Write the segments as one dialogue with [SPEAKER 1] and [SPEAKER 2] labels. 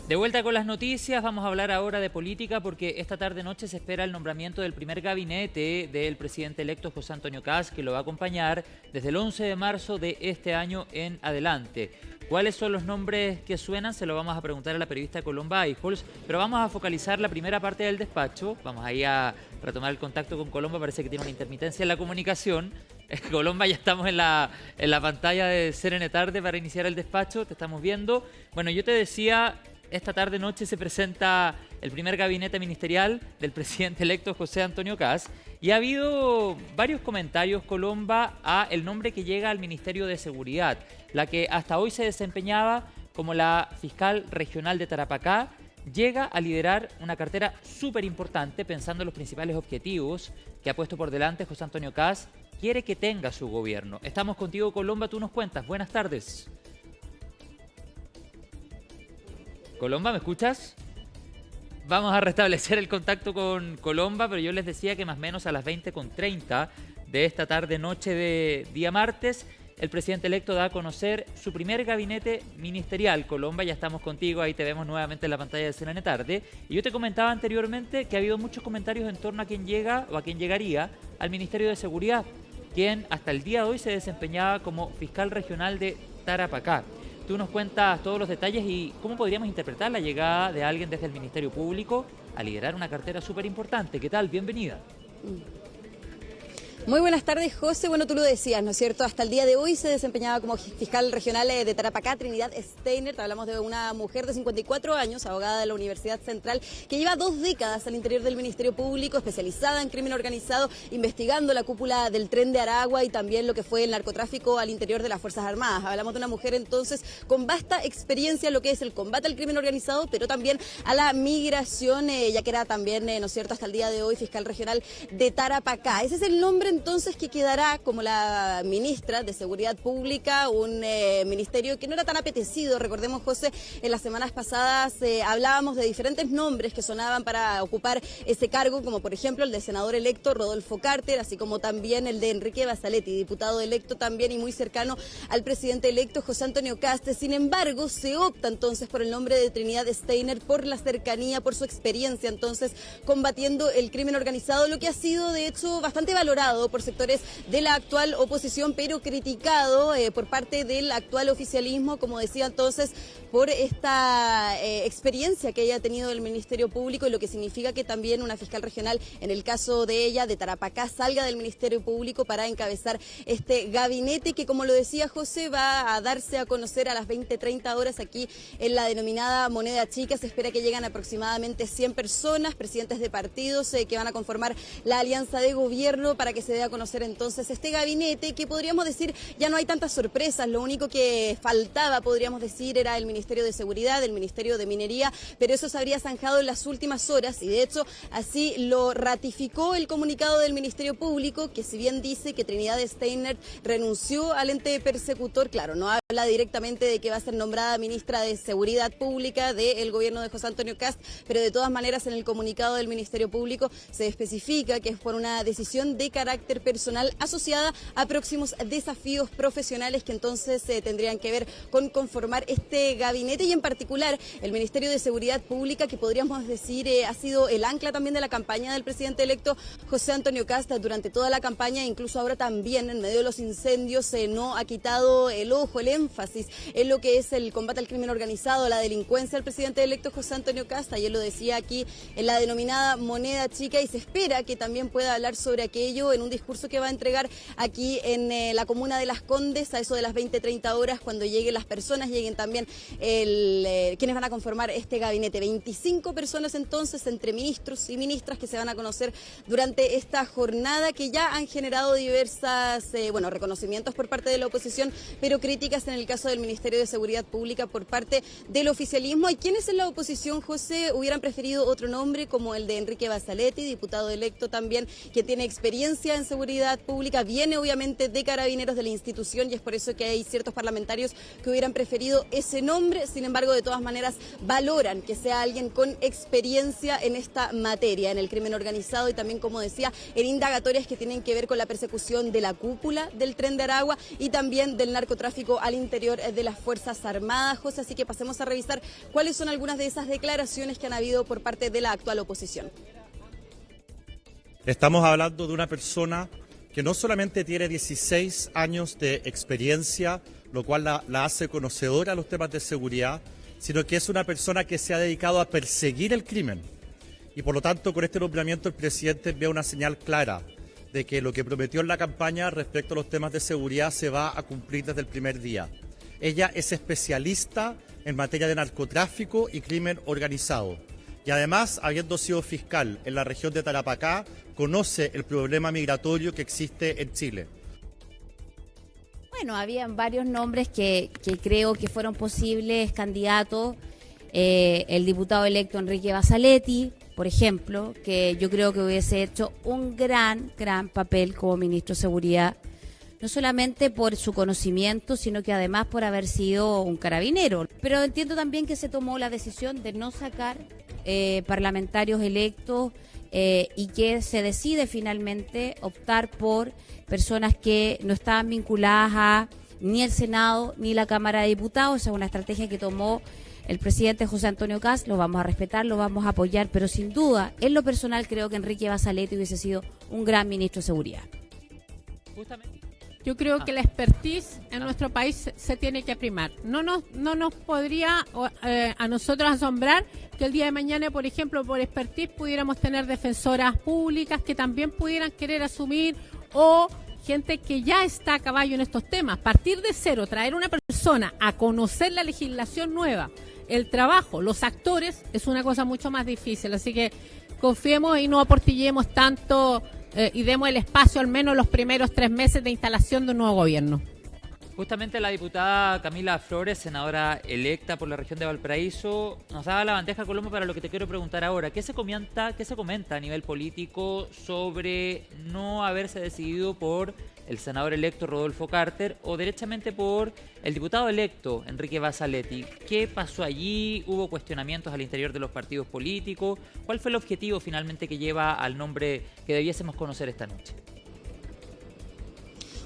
[SPEAKER 1] De vuelta con las noticias, vamos a hablar ahora de política porque esta tarde-noche se espera el nombramiento del primer gabinete del presidente electo José Antonio Kast, que lo va a acompañar desde el 11 de marzo de este año en adelante. ¿Cuáles son los nombres que suenan? Se lo vamos a preguntar a la periodista Colomba Eijols, pero vamos a focalizar la primera parte del despacho. Vamos ahí a retomar el contacto con Colomba, parece que tiene una intermitencia en la comunicación. Colomba, ya estamos en la pantalla de CNN Tarde para iniciar el despacho, te estamos viendo. Bueno, yo te decía, esta tarde-noche se presenta el primer gabinete ministerial del presidente electo José Antonio Kast y ha habido varios comentarios, Colomba, a el nombre que llega al Ministerio de Seguridad, la que hasta hoy se desempeñaba como la fiscal regional de Tarapacá, llega a liderar una cartera súper importante pensando en los principales objetivos que ha puesto por delante José Antonio Kast, quiere que tenga su gobierno. Estamos contigo, Colomba, tú nos cuentas. Buenas tardes. Colomba, ¿me escuchas? Vamos a restablecer el contacto con Colomba, pero yo les decía que más o menos a las 20:30 de esta tarde-noche de día martes, el presidente electo da a conocer su primer gabinete ministerial. Colomba, ya estamos contigo, ahí te vemos nuevamente en la pantalla de CNN Tarde. Y yo te comentaba anteriormente que ha habido muchos comentarios en torno a quién llega o a quién llegaría al Ministerio de Seguridad, quien hasta el día de hoy se desempeñaba como fiscal regional de Tarapacá. Tú nos cuentas todos los detalles y cómo podríamos interpretar la llegada de alguien desde el Ministerio Público a liderar una cartera súper importante. ¿Qué tal? Bienvenida.
[SPEAKER 2] Muy buenas tardes, José. Bueno, tú lo decías, ¿no es cierto? Hasta el día de hoy se desempeñaba como fiscal regional de Tarapacá, Trinidad Steiner. Hablamos de una mujer de 54 años, abogada de la Universidad Central, que lleva 2 décadas al interior del Ministerio Público, especializada en crimen organizado, investigando la cúpula del Tren de Aragua y también lo que fue el narcotráfico al interior de las Fuerzas Armadas. Hablamos de una mujer entonces con vasta experiencia en lo que es el combate al crimen organizado, pero también a la migración, ya que era también, ¿no es cierto?, hasta el día de hoy fiscal regional de Tarapacá. Ese es el nombre entonces que quedará como la ministra de Seguridad Pública, un ministerio que no era tan apetecido. Recordemos, José, en las semanas pasadas hablábamos de diferentes nombres que sonaban para ocupar ese cargo, como por ejemplo el de senador electo Rodolfo Carter, así como también el de Enrique Bassaletti, diputado electo también y muy cercano al presidente electo José Antonio Kast. Sin embargo, se opta entonces por el nombre de Trinidad Steiner por la cercanía, por su experiencia entonces combatiendo el crimen organizado, lo que ha sido de hecho bastante valorado por sectores de la actual oposición, pero criticado por parte del actual oficialismo, como decía entonces, por esta experiencia que haya tenido el Ministerio Público y lo que significa que también una fiscal regional, en el caso de ella, de Tarapacá, salga del Ministerio Público para encabezar este gabinete que, como lo decía José, va a darse a conocer a las 20:30 horas aquí en la denominada Moneda Chica. Se espera que lleguen aproximadamente 100 personas, presidentes de partidos que van a conformar la alianza de gobierno para que se dé a conocer entonces este gabinete, que podríamos decir ya no hay tantas sorpresas. Lo único que faltaba, podríamos decir, era el Ministerio de Seguridad, el Ministerio de Minería, pero eso se habría zanjado en las últimas horas y de hecho así lo ratificó el comunicado del Ministerio Público, que si bien dice que Trinidad Steiner renunció al ente persecutor, claro, no habla directamente de que va a ser nombrada ministra de Seguridad Pública del gobierno de José Antonio Kast, pero de todas maneras en el comunicado del Ministerio Público se especifica que es por una decisión de carácter personal asociada a próximos desafíos profesionales que entonces tendrían que ver con conformar este gabinete y en particular el Ministerio de Seguridad Pública, que podríamos decir ha sido el ancla también de la campaña del presidente electo José Antonio Kast durante toda la campaña, incluso ahora también en medio de los incendios no ha quitado el ojo, el énfasis en lo que es el combate al crimen organizado, la delincuencia al presidente electo José Antonio Kast. Ayer lo decía aquí en la denominada Moneda Chica y se espera que también pueda hablar sobre aquello en un discurso que va a entregar aquí en la comuna de Las Condes a eso de las 20:30 horas, cuando lleguen las personas, lleguen también quienes van a conformar este gabinete. 25 personas entonces entre ministros y ministras que se van a conocer durante esta jornada, que ya han generado diversas reconocimientos por parte de la oposición, pero críticas en el caso del Ministerio de Seguridad Pública por parte del oficialismo. Hay quienes en la oposición, José, hubieran preferido otro nombre como el de Enrique Bassaletti, diputado electo también, que tiene experiencia en seguridad pública, viene obviamente de Carabineros, de la institución, y es por eso que hay ciertos parlamentarios que hubieran preferido ese nombre. Sin embargo, de todas maneras valoran que sea alguien con experiencia en esta materia, en el crimen organizado y también, como decía, en indagatorias que tienen que ver con la persecución de la cúpula del Tren de Aragua y también del narcotráfico al interior de las Fuerzas Armadas, José, así que pasemos a revisar cuáles son algunas de esas declaraciones que han habido por parte de la actual oposición.
[SPEAKER 3] Estamos hablando de una persona que no solamente tiene 16 años de experiencia, lo cual la hace conocedora a los temas de seguridad, sino que es una persona que se ha dedicado a perseguir el crimen. Y por lo tanto, con este nombramiento el presidente envía una señal clara de que lo que prometió en la campaña respecto a los temas de seguridad se va a cumplir desde el primer día. Ella es especialista en materia de narcotráfico y crimen organizado. Y además, habiendo sido fiscal en la región de Tarapacá, conoce el problema migratorio que existe en Chile.
[SPEAKER 4] Bueno, habían varios nombres que creo que fueron posibles candidatos. El diputado electo Enrique Basaletti, por ejemplo, que yo creo que hubiese hecho un gran papel como ministro de Seguridad, no solamente por su conocimiento, sino que además por haber sido un carabinero. Pero entiendo también que se tomó la decisión de no sacar parlamentarios electos y que se decide finalmente optar por personas que no estaban vinculadas a ni el Senado ni la Cámara de Diputados. Esa es una estrategia que tomó el presidente José Antonio Kast. Lo vamos a respetar, lo vamos a apoyar, pero sin duda, en lo personal creo que Enrique Basaletti hubiese sido un gran ministro de Seguridad.
[SPEAKER 5] Yo creo que la expertise en nuestro país se tiene que primar. No nos podría a nosotros asombrar que el día de mañana, por ejemplo, por expertise pudiéramos tener defensoras públicas que también pudieran querer asumir, o gente que ya está a caballo en estos temas. Partir de cero, traer una persona a conocer la legislación nueva, el trabajo, los actores, es una cosa mucho más difícil. Así que confiemos y no aportillemos tanto y demos el espacio al menos los primeros 3 meses de instalación de un nuevo gobierno.
[SPEAKER 1] Justamente la diputada Camila Flores, senadora electa por la región de Valparaíso, nos daba la bandeja Colombo para lo que te quiero preguntar ahora. ¿Qué se comenta a nivel político sobre no haberse decidido por el senador electo Rodolfo Carter o derechamente por el diputado electo Enrique Basaletti? ¿Qué pasó allí? ¿Hubo cuestionamientos al interior de los partidos políticos? ¿Cuál fue el objetivo finalmente que lleva al nombre que debiésemos conocer esta noche?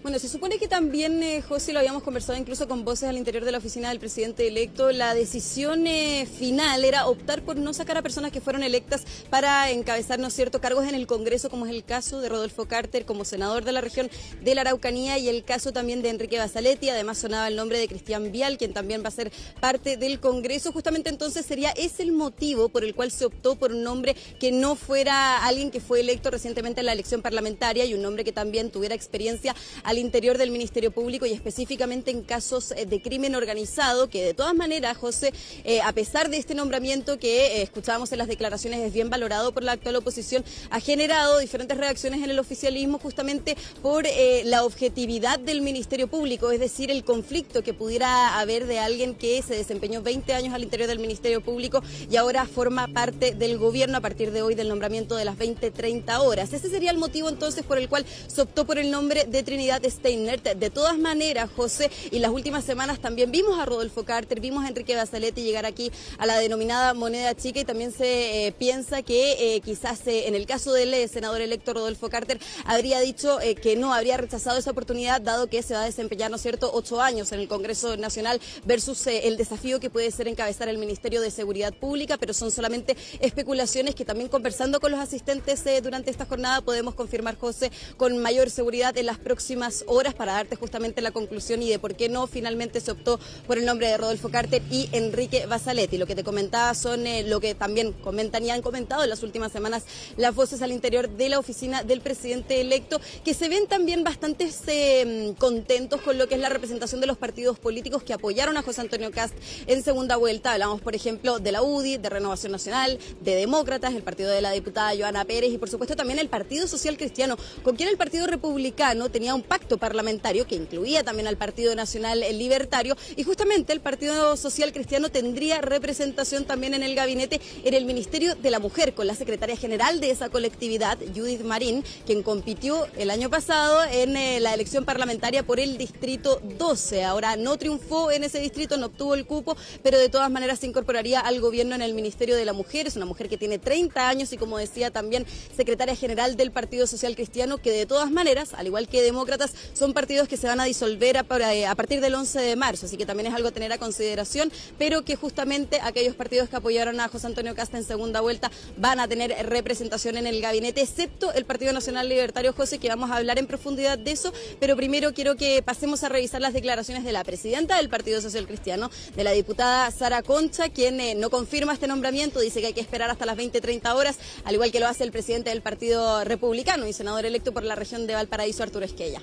[SPEAKER 2] Bueno, se supone que también, José, lo habíamos conversado incluso con voces al interior de la oficina del presidente electo, la decisión final era optar por no sacar a personas que fueron electas para encabezar, ¿no es cierto?, cargos en el Congreso, como es el caso de Rodolfo Carter como senador de la región de la Araucanía y el caso también de Enrique Basaletti. Además sonaba el nombre de Cristian Vial, quien también va a ser parte del Congreso. Justamente entonces es el motivo por el cual se optó por un nombre que no fuera alguien que fue electo recientemente en la elección parlamentaria y un nombre que también tuviera experiencia al interior del Ministerio Público y específicamente en casos de crimen organizado, que de todas maneras, José, a pesar de este nombramiento que escuchábamos en las declaraciones es bien valorado por la actual oposición, ha generado diferentes reacciones en el oficialismo justamente por la objetividad del Ministerio Público, es decir, el conflicto que pudiera haber de alguien que se desempeñó 20 años al interior del Ministerio Público y ahora forma parte del gobierno a partir de hoy del nombramiento de las 20-30 horas. Ese sería el motivo entonces por el cual se optó por el nombre de Trinidad Steiner. De todas maneras, José, y las últimas semanas también vimos a Rodolfo Carter, vimos a Enrique Basaletti llegar aquí a la denominada moneda chica y también se piensa que quizás en el caso del senador electo Rodolfo Carter habría dicho que no, habría rechazado esa oportunidad dado que se va a desempeñar, ¿no es cierto?, 8 años en el Congreso Nacional versus el desafío que puede ser encabezar el Ministerio de Seguridad Pública, pero son solamente especulaciones que también conversando con los asistentes durante esta jornada podemos confirmar, José, con mayor seguridad en las próximas horas para darte justamente la conclusión y de por qué no finalmente se optó por el nombre de Rodolfo Carter y Enrique Basaletti. Lo que te comentaba son lo que también comentan y han comentado en las últimas semanas las voces al interior de la oficina del presidente electo, que se ven también bastante contentos con lo que es la representación de los partidos políticos que apoyaron a José Antonio Kast en segunda vuelta. Hablamos, por ejemplo, de la UDI, de Renovación Nacional, de Demócratas, el partido de la diputada Joana Pérez y, por supuesto, también el Partido Social Cristiano, con quien el Partido Republicano tenía un pacto parlamentario que incluía también al Partido Nacional Libertario, y justamente el Partido Social Cristiano tendría representación también en el gabinete en el Ministerio de la Mujer, con la secretaria general de esa colectividad, Judith Marín, quien compitió el año pasado en la elección parlamentaria por el Distrito 12. Ahora no triunfó en ese distrito, no obtuvo el cupo, pero de todas maneras se incorporaría al gobierno en el Ministerio de la Mujer. Es una mujer que tiene 30 años y, como decía, también secretaria general del Partido Social Cristiano, que de todas maneras, al igual que Demócratas, Cast son partidos que se van a disolver a partir del 11 de marzo, así que también es algo a tener a consideración, pero que justamente aquellos partidos que apoyaron a José Antonio Cast en segunda vuelta van a tener representación en el gabinete, excepto el Partido Nacional Libertario, José, que vamos a hablar en profundidad de eso, pero primero quiero que pasemos a revisar las declaraciones de la presidenta del Partido Social Cristiano, de la diputada Sara Concha, quien no confirma este nombramiento, dice que hay que esperar hasta las 20:30 horas, al igual que lo hace el presidente del Partido Republicano y senador electo por la región de Valparaíso, Arturo Esquella.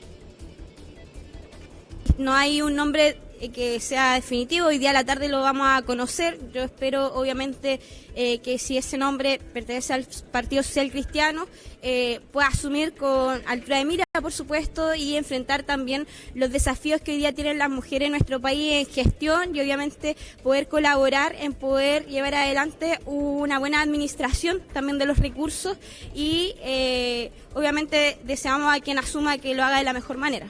[SPEAKER 6] No hay un nombre que sea definitivo, hoy día a la tarde lo vamos a conocer. Yo espero obviamente que si ese nombre pertenece al Partido Social Cristiano pueda asumir con altura de mira, por supuesto, y enfrentar también los desafíos que hoy día tienen las mujeres en nuestro país en gestión y obviamente poder colaborar en poder llevar adelante una buena administración también de los recursos y obviamente deseamos a quien asuma que lo haga de la mejor manera.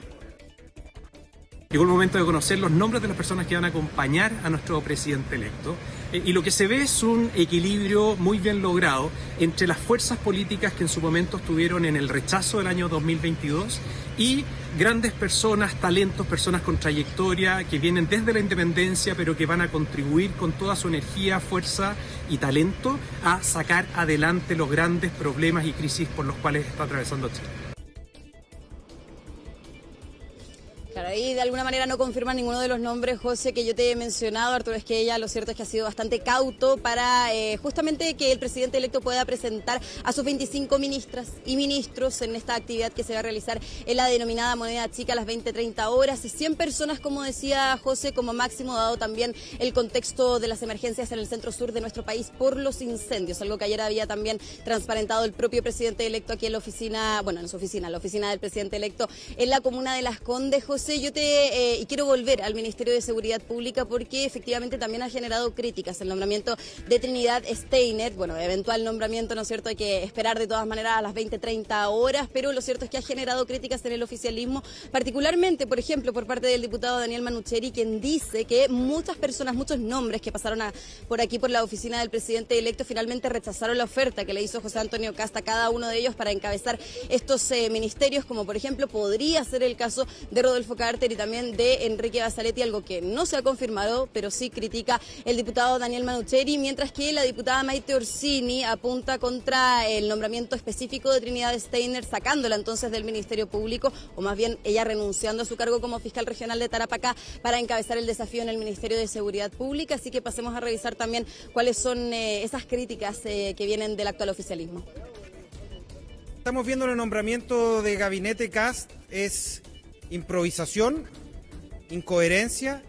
[SPEAKER 7] Llegó el momento de conocer los nombres de las personas que van a acompañar a nuestro presidente electo. Y lo que se ve es un equilibrio muy bien logrado entre las fuerzas políticas que en su momento estuvieron en el rechazo del año 2022 y grandes personas, talentos, personas con trayectoria que vienen desde la independencia pero que van a contribuir con toda su energía, fuerza y talento a sacar adelante los grandes problemas y crisis por los cuales está atravesando Chile.
[SPEAKER 2] Claro, ahí de alguna manera no confirma ninguno de los nombres, José, que yo te he mencionado. Arturo Esquella, lo cierto es que ha sido bastante cauto para justamente que el presidente electo pueda presentar a sus 25 ministras y ministros en esta actividad que se va a realizar en la denominada moneda chica a las 20:30 horas. 100 personas, como decía José, como máximo, dado también el contexto de las emergencias en el centro sur de nuestro país por los incendios, algo que ayer había también transparentado el propio presidente electo aquí en la oficina, bueno, en su oficina, la oficina del presidente electo en la comuna de Las Condes. José, yo y quiero volver al Ministerio de Seguridad Pública porque efectivamente también ha generado críticas el nombramiento de Trinidad Steiner. Bueno, eventual nombramiento, ¿no es cierto? Hay que esperar de todas maneras a las 20:30 horas, pero lo cierto es que ha generado críticas en el oficialismo, particularmente, por ejemplo, por parte del diputado Daniel Manucheri, quien dice que muchas personas, muchos nombres que pasaron por aquí, por la oficina del presidente electo, finalmente rechazaron la oferta que le hizo José Antonio Cast a cada uno de ellos para encabezar estos ministerios, como por ejemplo podría ser el caso de Rodolfo Carter y también de Enrique Basaletti, algo que no se ha confirmado, pero sí critica el diputado Daniel Manucheri, mientras que la diputada Maite Orsini apunta contra el nombramiento específico de Trinidad Steiner, sacándola entonces del Ministerio Público, o más bien ella renunciando a su cargo como fiscal regional de Tarapacá para encabezar el desafío en el Ministerio de Seguridad Pública. Así que pasemos a revisar también cuáles son esas críticas que vienen del actual oficialismo.
[SPEAKER 8] Estamos viendo el nombramiento de gabinete Cast, es improvisación, incoherencia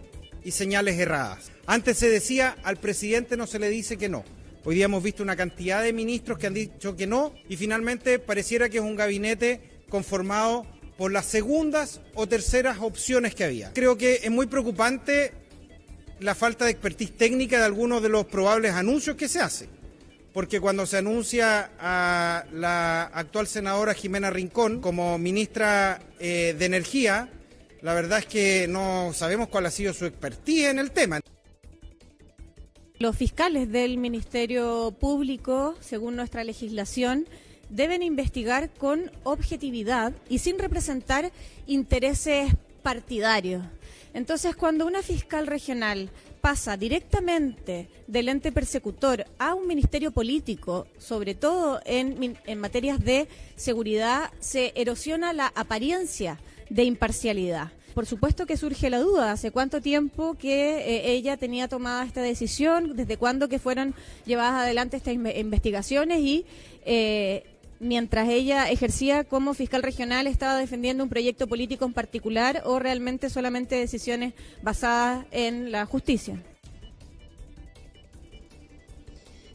[SPEAKER 8] y señales erradas. Antes se decía, al presidente no se le dice que no. Hoy día hemos visto una cantidad de ministros que han dicho que no y finalmente pareciera que es un gabinete conformado por las segundas o terceras opciones que había. Creo que es muy preocupante la falta de expertise técnica de algunos de los probables anuncios que se hacen. Porque cuando se anuncia a la actual senadora Jimena Rincón como ministra de Energía, la verdad es que no sabemos cuál ha sido su expertise en el tema.
[SPEAKER 5] Los fiscales del Ministerio Público, según nuestra legislación, deben investigar con objetividad y sin representar intereses partidarios. Entonces, cuando una fiscal regional pasa directamente del ente persecutor a un ministerio político, sobre todo en materias de seguridad, se erosiona la apariencia de imparcialidad. Por supuesto que surge la duda, ¿hace cuánto tiempo que ella tenía tomada esta decisión? ¿Desde cuándo que fueron llevadas adelante estas investigaciones? Y mientras ella ejercía como fiscal regional, ¿estaba defendiendo un proyecto político en particular o realmente solamente decisiones basadas en la justicia?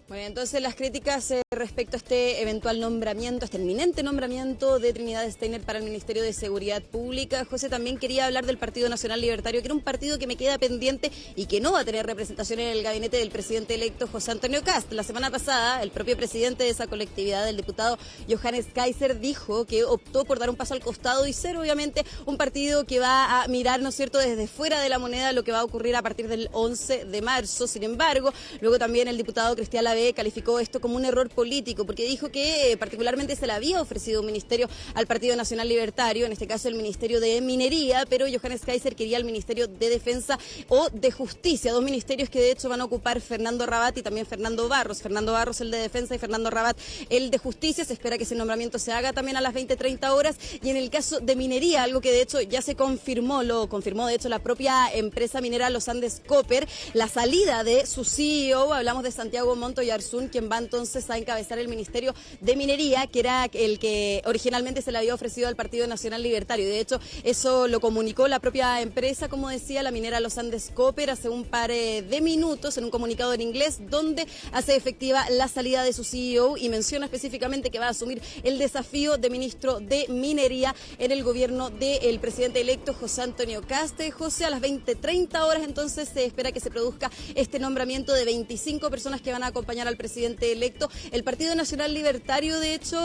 [SPEAKER 2] Bueno, entonces las críticas respecto a este eventual nombramiento, este inminente nombramiento de Trinidad Steiner para el Ministerio de Seguridad Pública. José, también quería hablar del Partido Nacional Libertario, que era un partido que me queda pendiente y que no va a tener representación en el gabinete del presidente electo José Antonio Cast. La semana pasada, el propio presidente de esa colectividad, el diputado Johannes Kaiser, dijo que optó por dar un paso al costado y ser obviamente un partido que va a mirar, ¿no es cierto?, desde fuera de la moneda lo que va a ocurrir a partir del 11 de marzo. Sin embargo, luego también el diputado Cristian clave, calificó esto como un error político, porque dijo que particularmente se le había ofrecido un ministerio al Partido Nacional Libertario, en este caso el Ministerio de Minería, pero Johannes Kaiser quería el Ministerio de Defensa o de Justicia, dos ministerios que de hecho van a ocupar Fernando Rabat y también Fernando Barros el de Defensa y Fernando Rabat el de Justicia. Se espera que ese nombramiento se haga también a las 20:30 horas, y en el caso de minería, algo que de hecho ya se confirmó, lo confirmó de hecho la propia empresa minera Los Andes Copper, la salida de su CEO, hablamos de Santiago Montoyarzún, quien va entonces a encabezar el Ministerio de Minería, que era el que originalmente se le había ofrecido al Partido Nacional Libertario. De hecho, eso lo comunicó la propia empresa, como decía, la minera Los Andes Copper, hace un par de minutos en un comunicado en inglés, donde hace efectiva la salida de su CEO y menciona específicamente que va a asumir el desafío de ministro de Minería en el gobierno del presidente electo José Antonio Kast. José, a las 20:30 horas entonces se espera que se produzca este nombramiento de 25 personas que van a acompañar al presidente electo. El Partido Nacional Libertario, de hecho,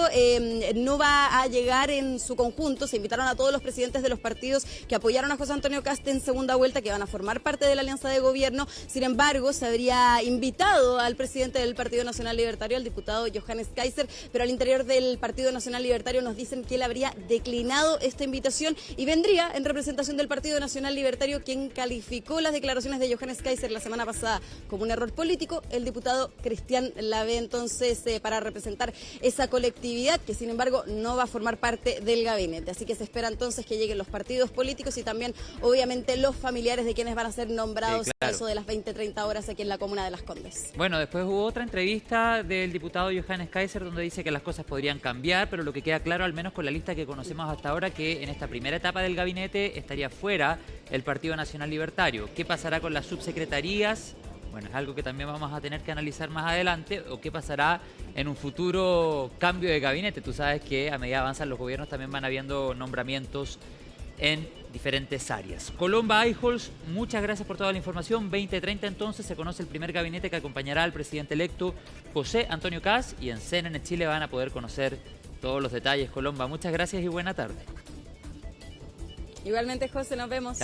[SPEAKER 2] no va a llegar en su conjunto. Se invitaron a todos los presidentes de los partidos que apoyaron a José Antonio Kast en segunda vuelta, que van a formar parte de la alianza de gobierno. Sin embargo, se habría invitado al presidente del Partido Nacional Libertario, al diputado Johannes Kaiser, pero al interior del Partido Nacional Libertario nos dicen que él habría declinado esta invitación y vendría en representación del Partido Nacional Libertario, quien calificó las declaraciones de Johannes Kaiser la semana pasada como un error político, el diputado Cristian Lavé, entonces para representar esa colectividad que sin embargo no va a formar parte del gabinete. Así que se espera entonces que lleguen los partidos políticos y también obviamente los familiares de quienes van a ser nombrados a eso de las 20:30 horas aquí en la comuna de Las Condes.
[SPEAKER 1] Bueno, después hubo otra entrevista del diputado Johannes Kaiser donde dice que las cosas podrían cambiar, pero lo que queda claro, al menos con la lista que conocemos hasta ahora, que en esta primera etapa del gabinete estaría fuera el Partido Nacional Libertario. ¿Qué pasará con las subsecretarías? Bueno, es algo que también vamos a tener que analizar más adelante, o qué pasará en un futuro cambio de gabinete. Tú sabes que a medida avanzan los gobiernos también van habiendo nombramientos en diferentes áreas. Colomba Eijols, muchas gracias por toda la información. 20:30 entonces se conoce el primer gabinete que acompañará al presidente electo José Antonio Kast, y en CNN Chile van a poder conocer todos los detalles. Colomba, muchas gracias y buena tarde.
[SPEAKER 2] Igualmente, José, nos vemos.